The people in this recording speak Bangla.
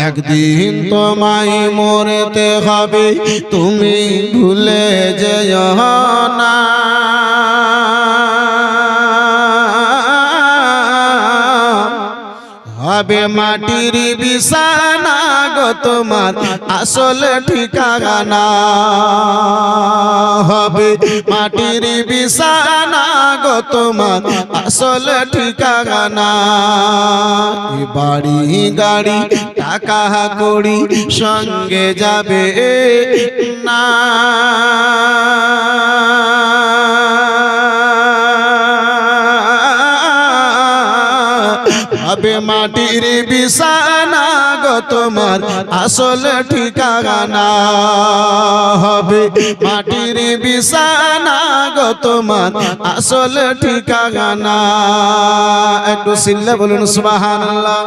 একদিন তোমায় মরতে হবে, তুমি ভুলে যেও না। হবে মাটির বিছানা গো তোমার আসল ঠিকানা, হবে মাটির বিছানা গো তোমার আসল ঠিকানা। বাড়ি গাড়ি টাকা কড়ি সঙ্গে যাবে না, হবে মাটির বিছানা গো তোমার আসল ঠিকানা, হবে মাটির বিছানা গো তোমার আসল ঠিকানা। একটু সিল্লা বলুন সুবহানাল্লাহ।